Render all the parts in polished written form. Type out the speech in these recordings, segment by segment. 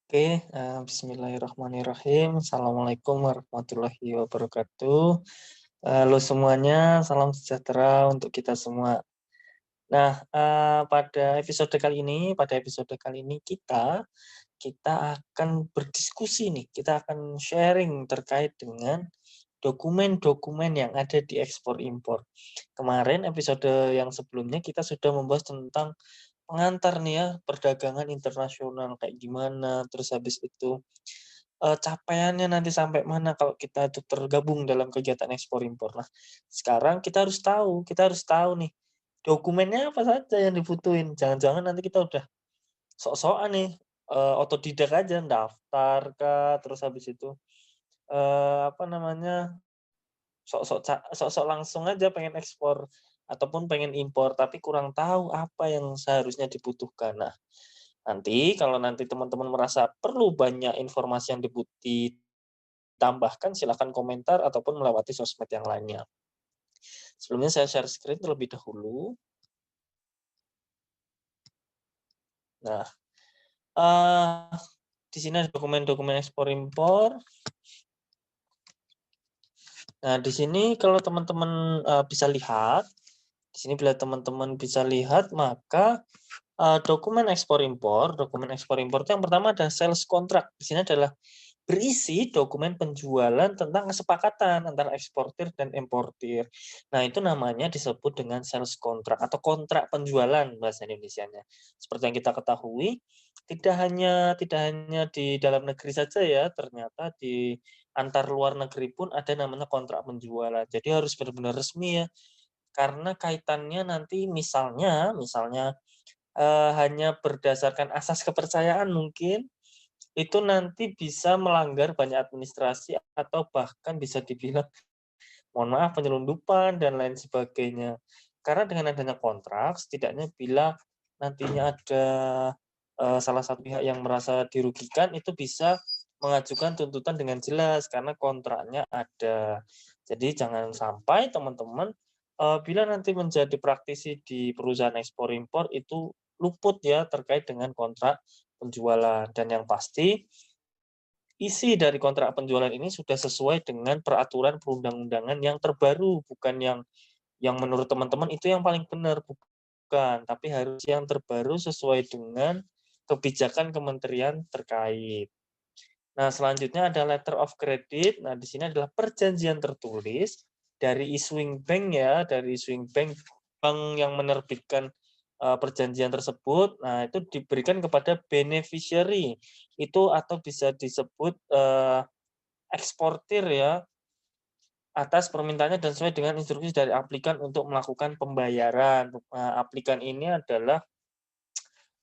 Oke, bismillahirrahmanirrahim. Assalamualaikum warahmatullahi wabarakatuh. Halo semuanya, salam sejahtera untuk kita semua. Nah, pada episode kali ini kita akan berdiskusi nih, kita akan sharing terkait dengan dokumen-dokumen yang ada di ekspor impor. Kemarin episode yang sebelumnya kita sudah membahas tentang pengantar nih ya, perdagangan internasional kayak gimana, terus habis itu capaiannya nanti sampai mana kalau kita itu tergabung dalam kegiatan ekspor impor. Nah, sekarang kita harus tahu nih, dokumennya apa saja yang dibutuhin. Jangan-jangan nanti kita udah sok-sokan nih, otodidak aja, daftar kah, terus habis itu, apa namanya, sok-sok langsung aja pengen ekspor ataupun pengen impor, tapi kurang tahu apa yang seharusnya dibutuhkan. Nah, nanti teman-teman merasa perlu banyak informasi yang ditambahkan, silakan komentar ataupun melewati sosmed yang lainnya. Sebelumnya saya share screen terlebih dahulu. Nah, eee, di sini ada dokumen-dokumen ekspor impor. Nah, di sini kalau teman-teman, di sini bila teman-teman bisa lihat maka, dokumen ekspor impor itu yang pertama ada sales contract. Di sini adalah berisi dokumen penjualan tentang kesepakatan antara eksportir dan importir. Nah, itu namanya disebut dengan sales contract atau kontrak penjualan bahasa Indonesianya. Seperti yang kita ketahui, tidak hanya di dalam negeri saja ya, ternyata di antar luar negeri pun ada namanya kontrak penjualan. Jadi harus benar-benar resmi ya, karena kaitannya nanti misalnya, hanya berdasarkan asas kepercayaan mungkin, itu nanti bisa melanggar banyak administrasi atau bahkan bisa dibilang, mohon maaf, penyelundupan dan lain sebagainya. Karena dengan adanya kontrak, setidaknya bila nantinya ada, salah satu pihak yang merasa dirugikan, itu bisa mengajukan tuntutan dengan jelas karena kontraknya ada. Jadi jangan sampai teman-teman, bila nanti menjadi praktisi di perusahaan ekspor impor itu luput ya terkait dengan kontrak penjualan. Dan yang pasti isi dari kontrak penjualan ini sudah sesuai dengan peraturan perundang-undangan yang terbaru, bukan yang menurut teman-teman itu yang paling benar, bukan, tapi harus yang terbaru sesuai dengan kebijakan kementerian terkait. Nah, selanjutnya ada letter of credit. Nah, di sini adalah perjanjian tertulis dari issuing bank ya, dari issuing bank, bank yang menerbitkan perjanjian tersebut. Nah, itu diberikan kepada beneficiary. Itu atau bisa disebut eksportir ya, atas permintaannya dan sesuai dengan instruksi dari aplikan untuk melakukan pembayaran. Aplikan ini adalah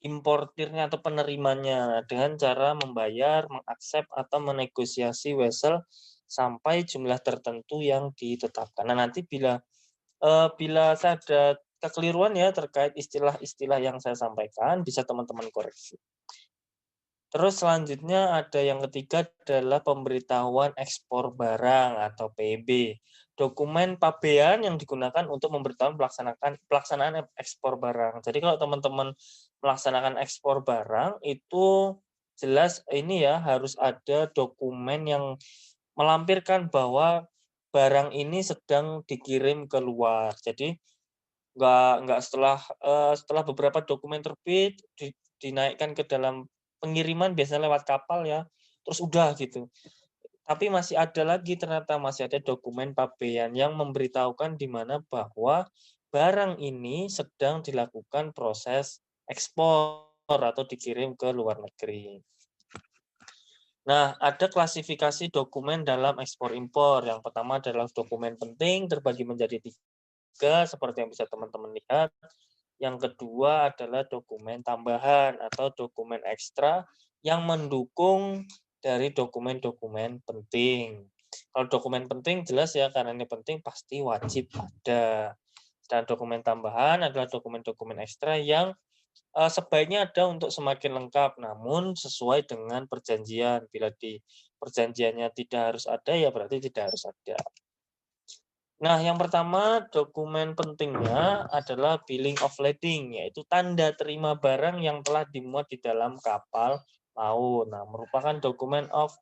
importirnya atau penerimanya dengan cara membayar, mengaksep atau menegosiasi vessel sampai jumlah tertentu yang ditetapkan. Nah, nanti bila saya ada kekeliruan ya terkait istilah-istilah yang saya sampaikan, bisa teman-teman koreksi. Terus selanjutnya ada yang ketiga adalah pemberitahuan ekspor barang atau PB. Dokumen pabean yang digunakan untuk memberitahukan pelaksanaan ekspor barang. Jadi kalau teman-teman melaksanakan ekspor barang itu jelas ini ya harus ada dokumen yang melampirkan bahwa barang ini sedang dikirim ke luar. Jadi nggak setelah beberapa dokumen terbit dinaikkan ke dalam pengiriman biasanya lewat kapal ya, terus udah gitu. Tapi masih ada dokumen pabean yang memberitahukan di mana bahwa barang ini sedang dilakukan proses ekspor atau dikirim ke luar negeri. Nah, ada klasifikasi dokumen dalam ekspor impor. Yang pertama adalah dokumen penting terbagi menjadi 3 seperti yang bisa teman-teman lihat. Yang kedua adalah dokumen tambahan atau dokumen ekstra yang mendukung dari dokumen-dokumen penting. Kalau dokumen penting jelas ya karena ini penting pasti wajib ada. Dan dokumen tambahan adalah dokumen-dokumen ekstra yang sebaiknya ada untuk semakin lengkap, namun sesuai dengan perjanjian. Bila di perjanjiannya tidak harus ada, ya berarti tidak harus ada. Nah, yang pertama dokumen pentingnya adalah billing of lading, yaitu tanda terima barang yang telah dimuat di dalam kapal laut. Nah, merupakan dokumen of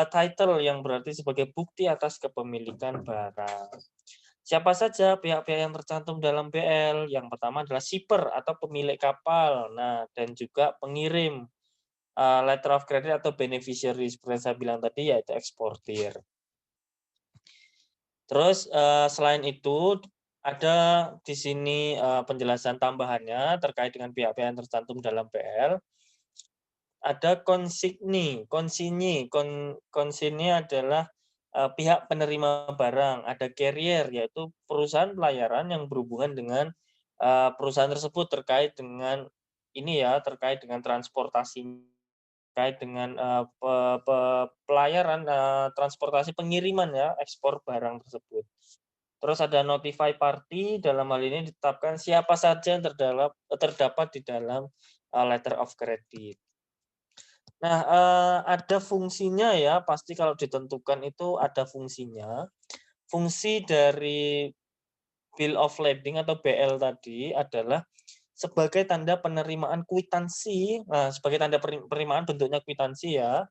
title yang berarti sebagai bukti atas kepemilikan barang. Siapa saja pihak-pihak yang tercantum dalam BL? Yang pertama adalah shipper atau pemilik kapal. Nah, dan juga pengirim letter of credit atau beneficiary seperti saya bilang tadi yaitu eksportir. Terus selain itu ada di sini penjelasan tambahannya terkait dengan pihak-pihak yang tercantum dalam PL. Ada konsigni, konsigni adalah pihak penerima barang, ada carrier yaitu perusahaan pelayaran yang berhubungan dengan perusahaan tersebut terkait dengan ini ya, terkait dengan transportasi, terkait dengan pelayaran transportasi pengiriman ya, ekspor barang tersebut. Terus ada notify party, dalam hal ini ditetapkan siapa saja yang terdapat di dalam letter of credit. Nah, ada fungsinya ya, pasti kalau ditentukan itu ada fungsinya. Fungsi dari bill of lading atau BL tadi adalah sebagai tanda penerimaan kwitansi. Nah, sebagai tanda penerimaan bentuknya kwitansi ya,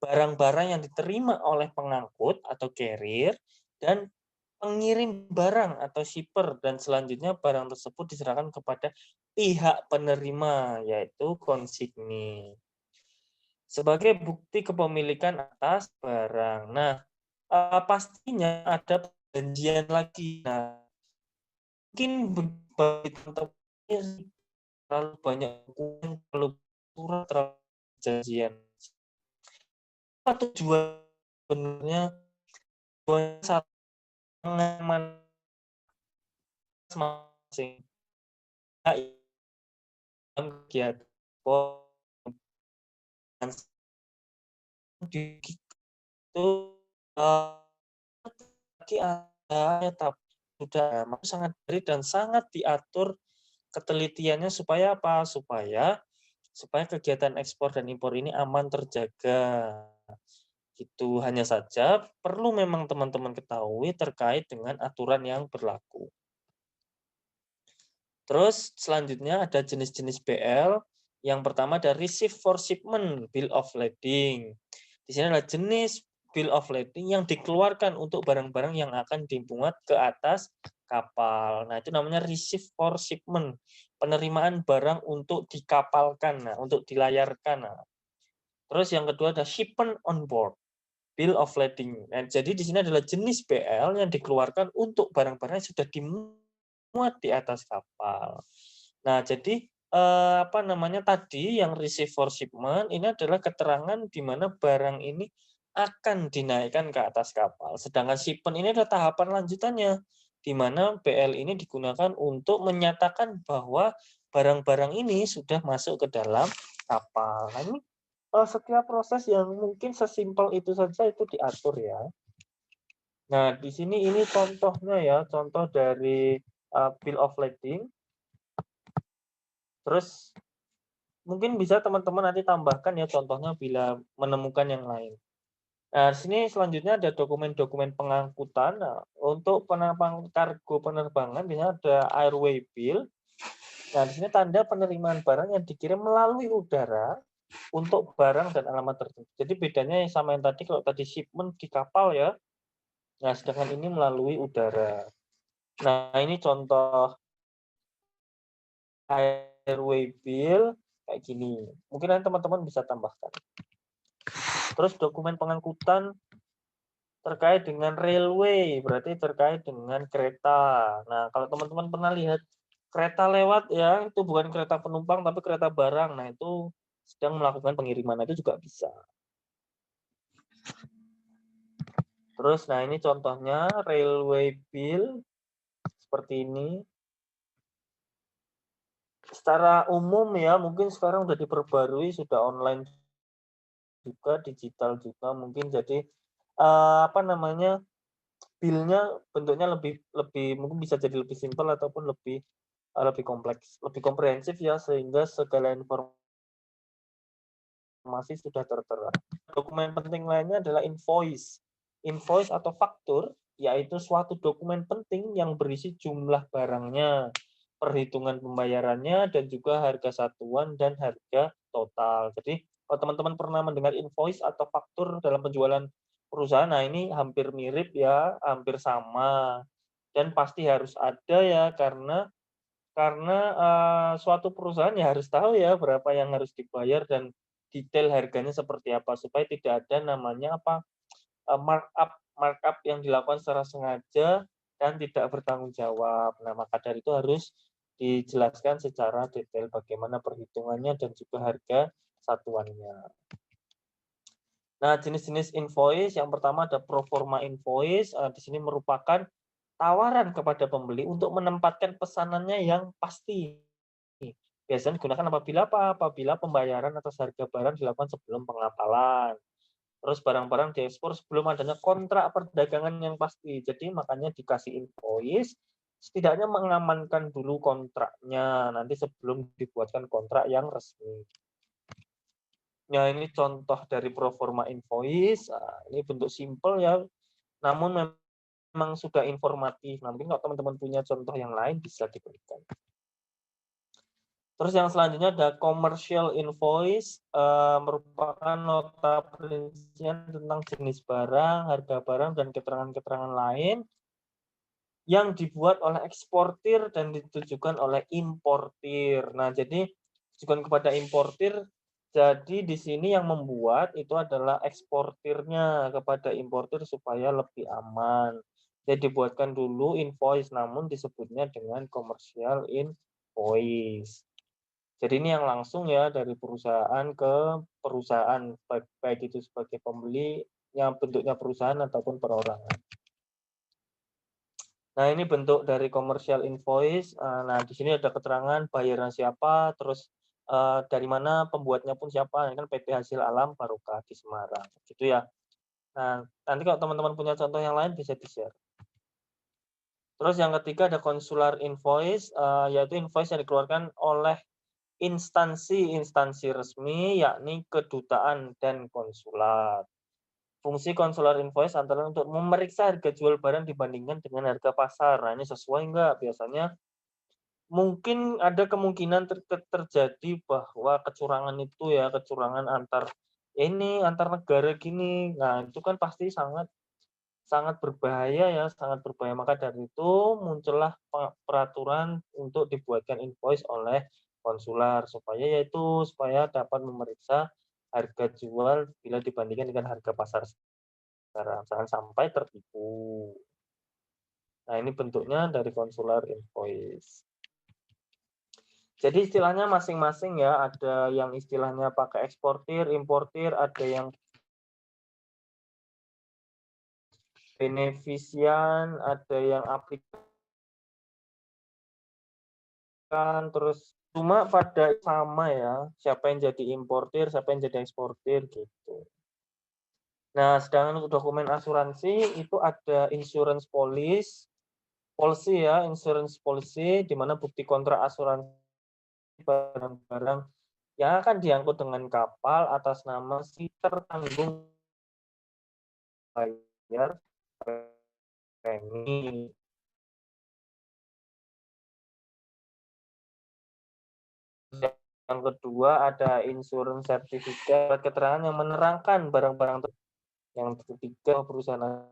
barang-barang yang diterima oleh pengangkut atau carrier dan pengirim barang atau shipper, dan selanjutnya barang tersebut diserahkan kepada pihak penerima yaitu konsigni sebagai bukti kepemilikan atas barang. Nah, pastinya ada perjanjian lagi. Nah, mungkin bagi teman-teman terlalu banyak dokumen, terlalu surat, terlalu perjanjian. Apa tujuan sebenarnya? Tujuannya satu, mengamankan masing-masing dalam kegiatan itu lagi ada tapi sudah sangat baik dan sangat diatur ketelitiannya supaya apa? Supaya kegiatan ekspor dan impor ini aman terjaga. Itu hanya saja perlu memang teman-teman ketahui terkait dengan aturan yang berlaku. Terus selanjutnya ada jenis-jenis BL. Yang pertama ada receive for shipment bill of lading. Di sini adalah jenis bill of lading yang dikeluarkan untuk barang-barang yang akan dimuat ke atas kapal. Nah, itu namanya receive for shipment. Penerimaan barang untuk dikapalkan, nah, untuk dilayarkan. Nah. Terus yang kedua ada shipment on board, bill of lading. Nah, jadi di sini adalah jenis BL yang dikeluarkan untuk barang-barang yang sudah dimuat di atas kapal. Nah, jadi apa namanya tadi yang receive for shipment ini adalah keterangan di mana barang ini akan dinaikkan ke atas kapal. Sedangkan shipment ini adalah tahapan lanjutannya, di mana BL ini digunakan untuk menyatakan bahwa barang-barang ini sudah masuk ke dalam kapal. Nah, ini setiap proses yang mungkin sesimpel itu saja itu diatur ya. Nah, di sini ini contohnya ya, contoh dari bill of lading. Terus mungkin bisa teman-teman nanti tambahkan ya contohnya bila menemukan yang lain. Nah, di sini selanjutnya ada dokumen-dokumen pengangkutan. Nah, untuk kargo penerbangan ini ada airway bill. Nah, di sini tanda penerimaan barang yang dikirim melalui udara untuk barang dan alamat tertentu. Jadi bedanya sama yang tadi, kalau tadi shipment di kapal ya. Nah, sedangkan ini melalui udara. Nah, ini contoh airway bill kayak gini. Mungkin nanti teman-teman bisa tambahkan. Terus dokumen pengangkutan terkait dengan railway, berarti terkait dengan kereta. Nah, kalau teman-teman pernah lihat kereta lewat ya, itu bukan kereta penumpang tapi kereta barang. Nah, itu sedang melakukan pengiriman, itu juga bisa. Terus, nah ini contohnya railway bill seperti ini. Secara umum ya, mungkin sekarang sudah diperbarui, sudah online juga, digital juga mungkin. Jadi apa namanya, bill-nya bentuknya lebih mungkin bisa jadi lebih simpel ataupun lebih kompleks, lebih komprehensif ya, sehingga segala informasi sudah tertera. Dokumen penting lainnya adalah invoice. Invoice atau faktur yaitu suatu dokumen penting yang berisi jumlah barangnya, perhitungan pembayarannya, dan juga harga satuan dan harga total. Jadi, kalau teman-teman pernah mendengar invoice atau faktur dalam penjualan perusahaan, nah ini hampir mirip ya, hampir sama. Dan pasti harus ada ya, karena suatu perusahaan ya harus tahu ya berapa yang harus dibayar dan detail harganya seperti apa, supaya tidak ada namanya markup yang dilakukan secara sengaja dan tidak bertanggung jawab. Nah, maka dari itu harus dijelaskan secara detail bagaimana perhitungannya dan juga harga satuannya. Nah, jenis-jenis invoice yang pertama ada pro forma invoice. Di sini merupakan tawaran kepada pembeli untuk menempatkan pesanannya yang pasti. Biasanya digunakan apabila apa? Apabila pembayaran atas harga barang dilakukan sebelum pengapalan. Terus barang-barang diekspor sebelum adanya kontrak perdagangan yang pasti. Jadi makanya dikasih invoice, setidaknya mengamankan dulu kontraknya, nanti sebelum dibuatkan kontrak yang resmi. Ya, ini contoh dari pro forma invoice. Ini bentuk simple ya, namun memang sudah informatif. Nanti kalau teman-teman punya contoh yang lain bisa diberikan. Terus yang selanjutnya ada commercial invoice, merupakan nota perincian tentang jenis barang, harga barang, dan keterangan-keterangan lain yang dibuat oleh eksportir dan ditujukan oleh importir. Nah, jadi ditujukan kepada importir, jadi di sini yang membuat itu adalah eksportirnya kepada importir supaya lebih aman. Jadi dibuatkan dulu invoice, namun disebutnya dengan commercial invoice. Jadi ini yang langsung ya dari perusahaan ke perusahaan, baik itu sebagai pembeli yang bentuknya perusahaan ataupun perorangan. Nah, ini bentuk dari commercial invoice. Nah, di sini ada keterangan bayaran siapa, terus dari mana pembuatnya pun siapa, ini kan PT Hasil Alam Barokah di Semarang, gitu ya. Nah, nanti kalau teman-teman punya contoh yang lain bisa di-share. Terus yang ketiga ada consular invoice, yaitu invoice yang dikeluarkan oleh instansi-instansi resmi, yakni kedutaan dan konsulat. Fungsi consular invoice antara untuk memeriksa harga jual barang dibandingkan dengan harga pasar. Nah, ini sesuai enggak? Biasanya mungkin ada kemungkinan terjadi bahwa kecurangan itu ya, kecurangan antar negara gini. Nah, itu kan pasti sangat sangat berbahaya ya, sangat berbahaya. Maka dari itu muncullah peraturan untuk dibuatkan invoice oleh konsular supaya dapat memeriksa harga jual bila dibandingkan dengan harga pasar sekarang. Jangan sampai tertipu. Nah, ini bentuknya dari konsular invoice. Jadi istilahnya masing-masing ya, ada yang istilahnya pakai eksportir, importir, ada yang benefisian, ada yang aplikan, terus cuma pada sama ya, siapa yang jadi importir, siapa yang jadi eksportir gitu. Nah, sedangkan untuk dokumen asuransi itu ada insurance policy ya, insurance policy di mana bukti kontrak asuransi barang-barang yang akan diangkut dengan kapal atas nama si tertanggung bayar premi. Yang kedua ada insurance certificate, keterangan yang menerangkan barang-barang. Yang ketiga perusahaan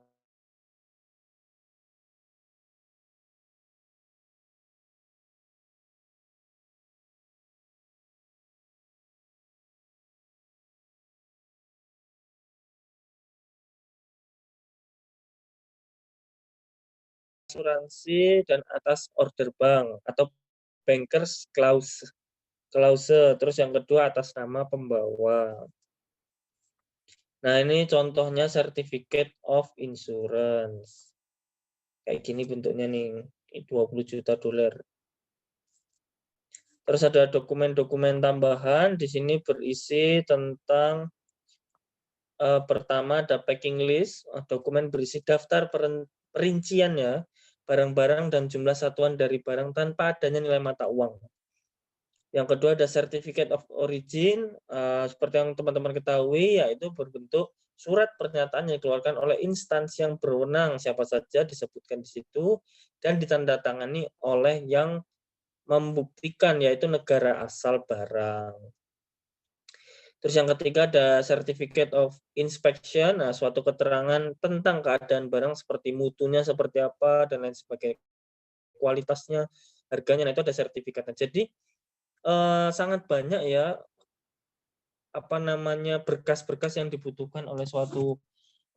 asuransi dan atas order bank atau bankers clause. Terus yang kedua atas nama pembawa. Nah, ini contohnya certificate of insurance. Kayak gini bentuknya nih, 20 juta dolar. Terus ada dokumen-dokumen tambahan, di sini berisi tentang pertama ada packing list, dokumen berisi daftar perinciannya, barang-barang dan jumlah satuan dari barang tanpa adanya nilai mata uang. Yang kedua ada Certificate of Origin, seperti yang teman-teman ketahui, yaitu berbentuk surat pernyataan yang dikeluarkan oleh instansi yang berwenang, siapa saja disebutkan di situ, dan ditandatangani oleh yang membuktikan, yaitu negara asal barang. Terus yang ketiga ada Certificate of Inspection, nah suatu keterangan tentang keadaan barang seperti mutunya seperti apa dan lain sebagainya, kualitasnya, harganya, nah itu ada sertifikatnya. Jadi sangat banyak ya apa namanya berkas-berkas yang dibutuhkan oleh suatu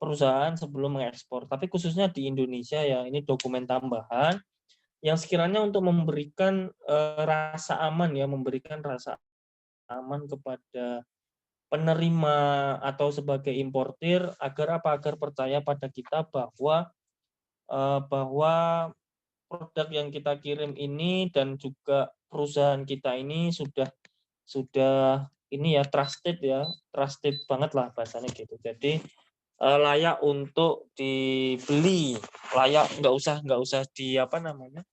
perusahaan sebelum mengekspor. Tapi khususnya di Indonesia ya ini dokumen tambahan yang sekiranya untuk memberikan rasa aman ya, memberikan rasa aman kepada penerima atau sebagai importir agar apa? Agar percaya pada kita bahwa produk yang kita kirim ini dan juga perusahaan kita ini sudah ini ya trusted banget lah bahasanya gitu. Jadi layak untuk dibeli, layak nggak usah di apa namanya,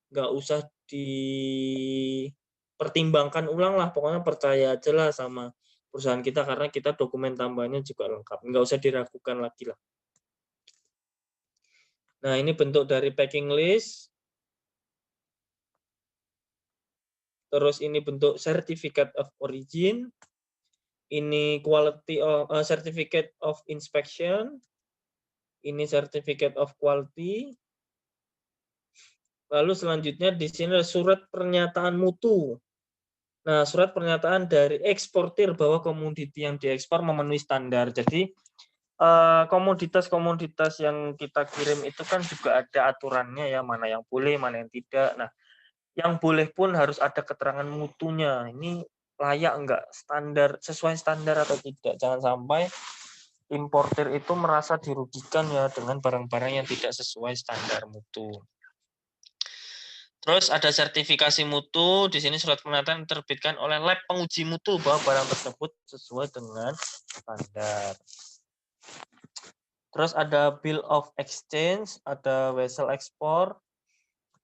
nggak usah dipertimbangkan ulang lah, pokoknya percaya aja lah sama perusahaan kita karena kita dokumen tambahannya juga lengkap, nggak usah diragukan lagi lah. Nah ini bentuk dari packing list, terus ini bentuk certificate of origin, ini quality of certificate of inspection, ini certificate of quality. Lalu selanjutnya di sini ada surat pernyataan mutu. Nah, surat pernyataan dari eksportir bahwa komoditi yang diekspor memenuhi standar. Jadi komoditas-komoditas yang kita kirim itu kan juga ada aturannya ya, mana yang boleh, mana yang tidak. Nah, yang boleh pun harus ada keterangan mutunya. Ini layak enggak, standar, sesuai standar atau tidak. Jangan sampai importir itu merasa dirugikan ya dengan barang-barang yang tidak sesuai standar mutu. Terus ada sertifikasi mutu, di sini surat pernyataan diterbitkan oleh lab penguji mutu bahwa barang tersebut sesuai dengan standar. Terus ada bill of exchange, ada vessel export.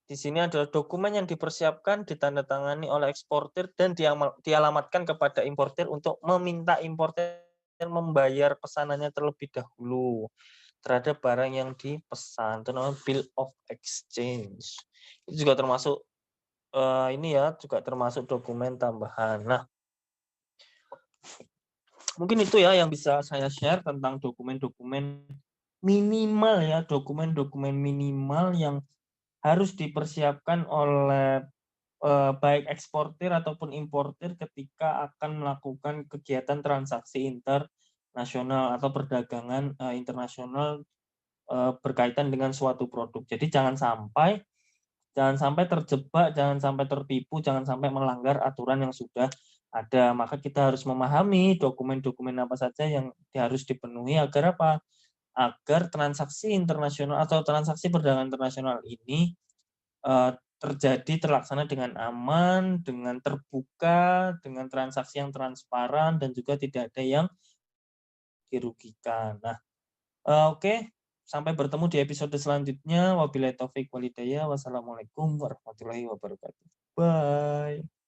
Di sini adalah dokumen yang dipersiapkan, ditandatangani oleh eksportir dan dialamatkan kepada importir untuk meminta importir membayar pesanannya terlebih dahulu terhadap barang yang dipesan. Itu namanya bill of exchange. Itu juga termasuk ini ya, juga termasuk dokumen tambahan. Nah, mungkin itu ya yang bisa saya share tentang dokumen-dokumen minimal ya, dokumen-dokumen minimal yang harus dipersiapkan oleh baik eksportir ataupun importir ketika akan melakukan kegiatan transaksi internasional atau perdagangan internasional berkaitan dengan suatu produk. Jadi jangan sampai terjebak, jangan sampai tertipu, jangan sampai melanggar aturan yang sudah ada. Maka kita harus memahami dokumen-dokumen apa saja yang harus dipenuhi agar apa? Agar transaksi internasional atau transaksi perdagangan internasional ini terjadi, terlaksana dengan aman, dengan terbuka, dengan transaksi yang transparan dan juga tidak ada yang dirugikan. Nah, oke. Sampai bertemu di episode selanjutnya. Wabillahi taufik walhidayah. Wassalamualaikum warahmatullahi wabarakatuh. Bye.